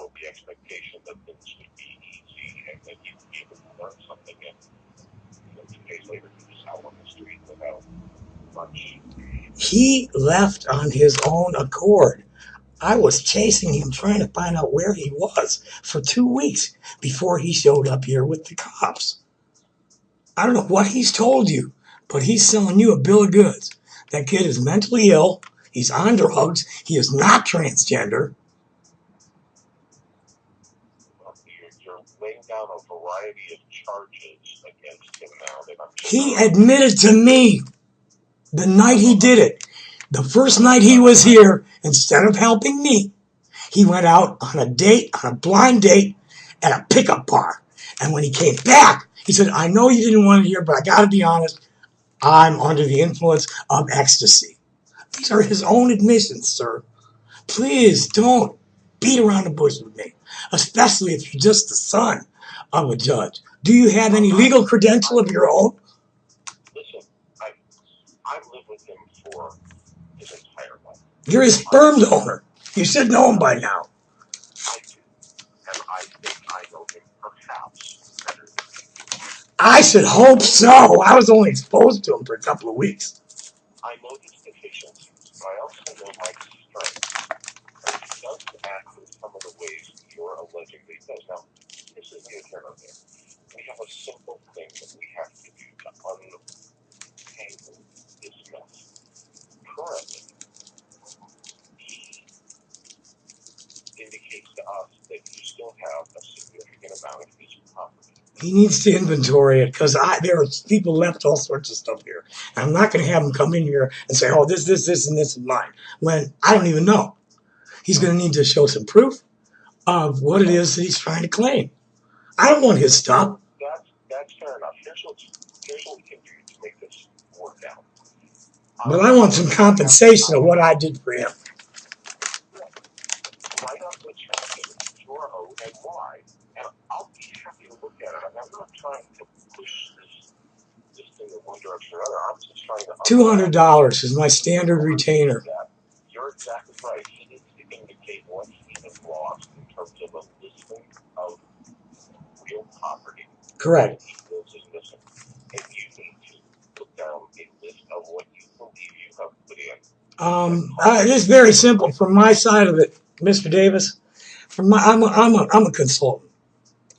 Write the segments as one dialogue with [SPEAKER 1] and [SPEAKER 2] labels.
[SPEAKER 1] build the expectation that things would be easy and that you'd be able to learn something, and 2 days later you're just out on the street without much.
[SPEAKER 2] He left on his own accord. I was chasing him, trying to find out where he was for 2 weeks before he showed up here with the cops. I don't know what he's told you, but he's selling you a bill of goods. That kid is mentally ill. He's on drugs. He is not transgender.
[SPEAKER 1] Well, you're laying down a variety of charges against him now that I'm sure.
[SPEAKER 2] He admitted to me the night he did it. The first night he was here, instead of helping me, he went out on a date, on a blind date, at a pickup bar. And when he came back, he said, I know you didn't want to hear, but I got to be honest, I'm under the influence of ecstasy. These are his own admissions, sir. Please don't beat around the bush with me, especially if you're just the son of a judge. Do you have any legal credential of your own?
[SPEAKER 1] Listen, I've lived with him for his entire life.
[SPEAKER 2] You're his sperm donor. You should know him by now.
[SPEAKER 1] I do, and I think I know him perhaps better than you.
[SPEAKER 2] I should hope so. I was only exposed to him for a couple of weeks.
[SPEAKER 1] I know his deficiencies, but I also know my strengths. And he does act in some of the ways you're alleging that he does. Now, this is neither here nor there. We have a simple thing that we have to do to untangle this mess. Currently, he indicates to us that you still have a significant amount of his property.
[SPEAKER 2] He needs to inventory it because there are people left all sorts of stuff here. And I'm not going to have him come in here and say, oh, this, and this is mine, when I don't even know. He's going to need to show some proof of what it is that he's trying to claim. I don't want his stuff.
[SPEAKER 1] That's fair enough. Here's what we can do to make this work out.
[SPEAKER 2] But I want some compensation of what I did for him.
[SPEAKER 1] Write up what you're owed and why, and I'll be happy to look at it. I'm not trying to push this thing in one direction or another. I'm just trying to.
[SPEAKER 2] $200 is my standard retainer.
[SPEAKER 1] You're exactly right. He needs to indicate what he has lost in terms of a listing of real property.
[SPEAKER 2] Correct.
[SPEAKER 1] He feels is missing, and you need to put down a list of what you believe you have put in.
[SPEAKER 2] It's very simple from my side of it, Mr. Davis. I'm a consultant.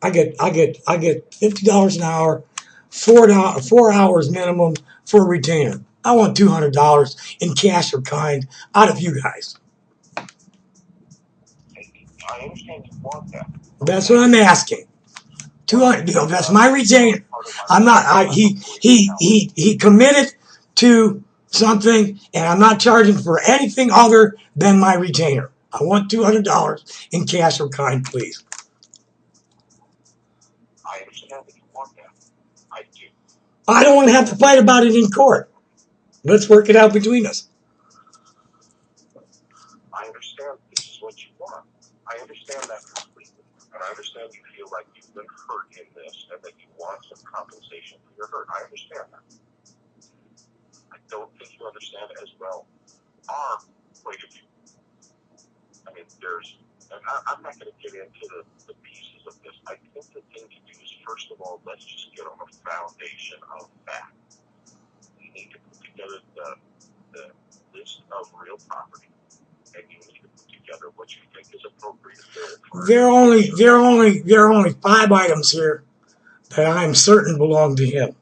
[SPEAKER 2] I get $50 an hour, 4 hours minimum for a retainer. I want $200 in cash or kind out of you guys.
[SPEAKER 1] I understand you want that.
[SPEAKER 2] That's what I'm asking. 200. That's my retainer. I'm not. He committed to something, and I'm not charging for anything other than my retainer. I want $200 in cash or kind, please.
[SPEAKER 1] I understand that you want that. I do.
[SPEAKER 2] I don't want to have to fight about it in court. Let's work it out between us.
[SPEAKER 1] I understand this is what you want. I understand that completely. And I understand you feel like you've been hurt in this and that you want some compensation for your hurt. I understand that. I don't think you understand as well our point of view. I mean, I'm not going to get into the pieces of this. I think the thing to do is, first of all, let's just get on a foundation of fact. You need to put together the list of real property, and you need to put together what you think is appropriate.
[SPEAKER 2] There are only 5 items here that I am certain belong to him.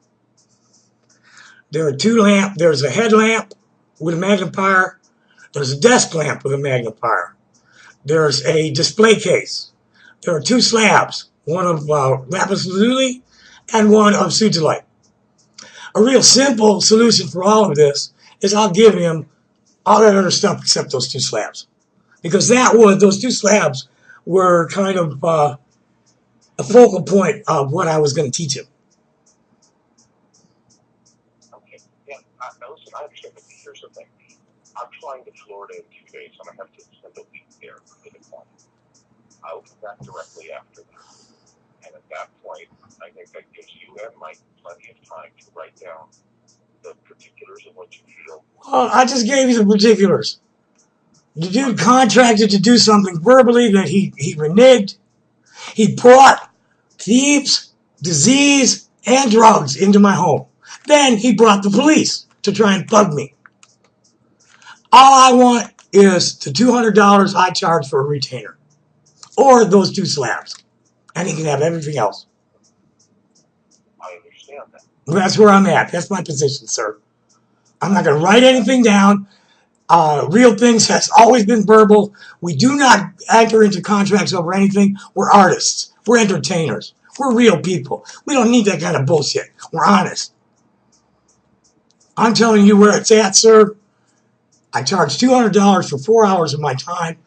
[SPEAKER 2] There are 2 lamps. There's a headlamp with a magnifier. There's a desk lamp with a magnifier. There's a display case. There are 2 slabs, one of lapis lazuli and one of sudolite. A real simple solution for all of this is I'll give him all that other stuff except those 2 slabs. Because those 2 slabs were kind of a focal point of what I was going to teach him.
[SPEAKER 1] Okay, yeah, listen, I understand, but here's the thing. I'm flying to Florida in 2 days, and I have to spend a week there for the client. I'll come back directly after that. And at that point, I think that gives you and Mike plenty of time to write down the particulars of what you feel.
[SPEAKER 2] I just gave you the particulars. The dude contracted to do something verbally that he reneged. He brought thieves, disease, and drugs into my home. Then he brought the police to try and bug me. All I want is the $200 I charge for a retainer. Or those 2 slabs. And he can have everything else.
[SPEAKER 1] I understand that.
[SPEAKER 2] That's where I'm at. That's my position, sir. I'm not going to write anything down. Real things has always been verbal. We do not enter into contracts over anything. We're artists. We're entertainers. We're real people. We don't need that kind of bullshit. We're honest. I'm telling you where it's at, sir. I charge $200 for 4 hours of my time.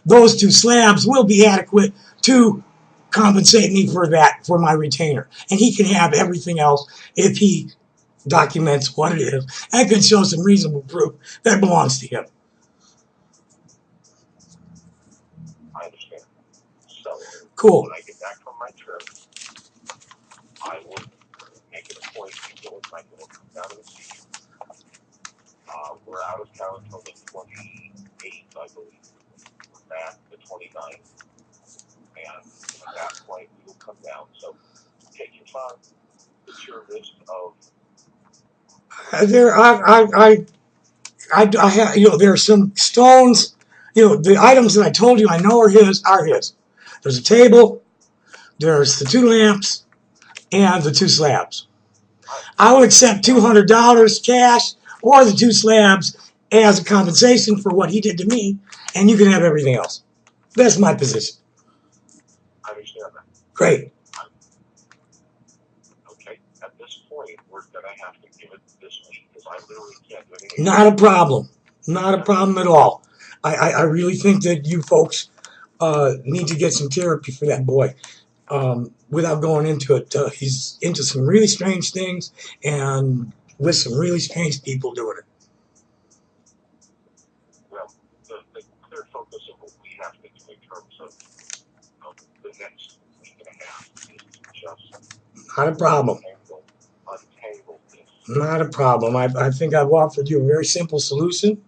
[SPEAKER 2] Those 2 slabs will be adequate to compensate me for that, for my retainer. And he can have everything else if he documents what it is and can show some reasonable proof that belongs to him.
[SPEAKER 1] I understand. So,
[SPEAKER 2] cool.
[SPEAKER 1] When I get back from my trip, I will make it a point to go with my little come down and see you. We're out of town until the 28th, I believe. We're back the 29th. And at that point, we will come down. So, take your time. It's your list of
[SPEAKER 2] There, I have, there are some stones, the items that I told you I know are his. There's a table, there's the 2 lamps, and the 2 slabs. I will accept $200 cash or the 2 slabs as a compensation for what he did to me, and you can have everything else. That's my position.
[SPEAKER 1] I understand that.
[SPEAKER 2] Great.
[SPEAKER 1] Okay, at this point, we're going to have to give it this week because I literally can't do anything.
[SPEAKER 2] Not a problem. Not a problem at all. I really think that you folks need to get some therapy for that boy. Without going into it, he's into some really strange things and with some really strange people doing it.
[SPEAKER 1] Well, the clear focus of what we have to do in terms of the next week and a half is just
[SPEAKER 2] Not a problem.
[SPEAKER 1] untangle this.
[SPEAKER 2] Not a problem. I think I've offered you a very simple solution,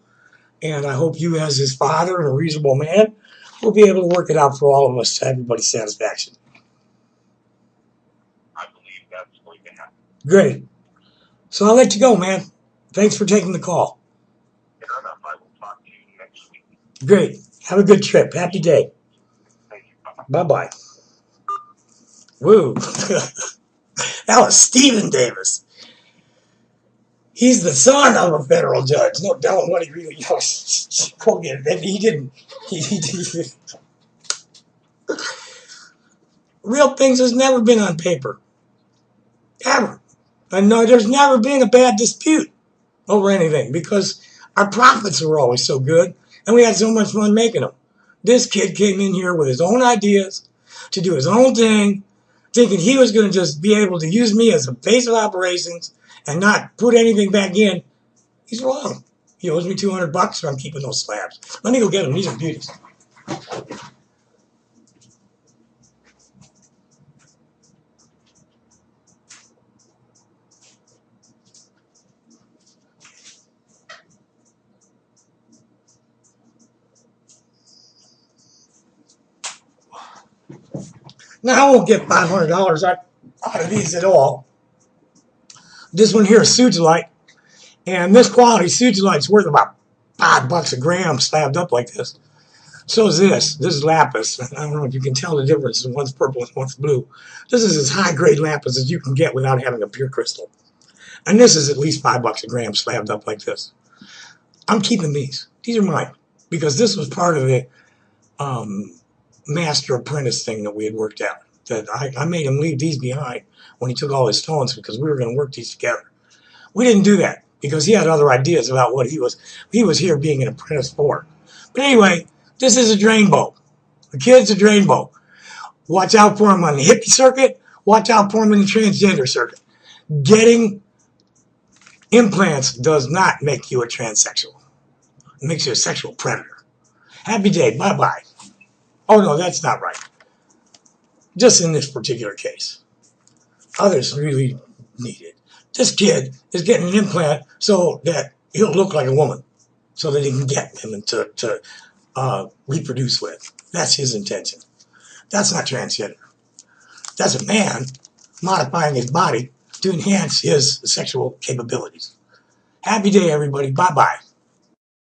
[SPEAKER 2] and I hope you, as his father and a reasonable man, will be able to work it out for all of us to everybody's satisfaction.
[SPEAKER 1] I believe that's going to happen.
[SPEAKER 2] Great. So I'll let you go, man. Thanks for taking the call.
[SPEAKER 1] Fair enough. I will talk to you next week.
[SPEAKER 2] Great. Have a good trip. Happy day.
[SPEAKER 1] Thank you. Bye-bye.
[SPEAKER 2] Bye-bye. Woo. That was Stephen Davis. He's the son of a federal judge. No telling what he really knows. He didn't. He Real things has never been on paper. Ever. And no, there's never been a bad dispute over anything because our profits were always so good and we had so much fun making them. This kid came in here with his own ideas to do his own thing, thinking he was going to just be able to use me as a base of operations and not put anything back in. He's wrong. He owes me $200, so I'm keeping those slabs. Let me go get them. These are beauties. Now I won't get $500 out of these at all. This one here is Sudolite, and this quality Sudolite's worth about $5 a gram slabbed up like this. So is this. This is lapis. I don't know if you can tell the difference. One's purple and one's blue. This is as high-grade lapis as you can get without having a pure crystal. And this is at least $5 a gram slabbed up like this. I'm keeping these. These are mine because this was part of the master apprentice thing that we had worked out. That I made him leave these behind when he took all his stones because we were going to work these together. We didn't do that because he had other ideas about what he was here being an apprentice for. But anyway, this is a drain bow. The kid's a drain bow. Watch out for him on the hippie circuit. Watch out for him in the transgender circuit. Getting implants does not make you a transsexual. It makes you a sexual predator. Happy day. Bye-bye. Oh, no, that's not right. Just in this particular case. Others really need it. This kid is getting an implant so that he'll look like a woman. So that he can get him to reproduce with. That's his intention. That's not transgender. That's a man modifying his body to enhance his sexual capabilities. Happy day, everybody. Bye-bye.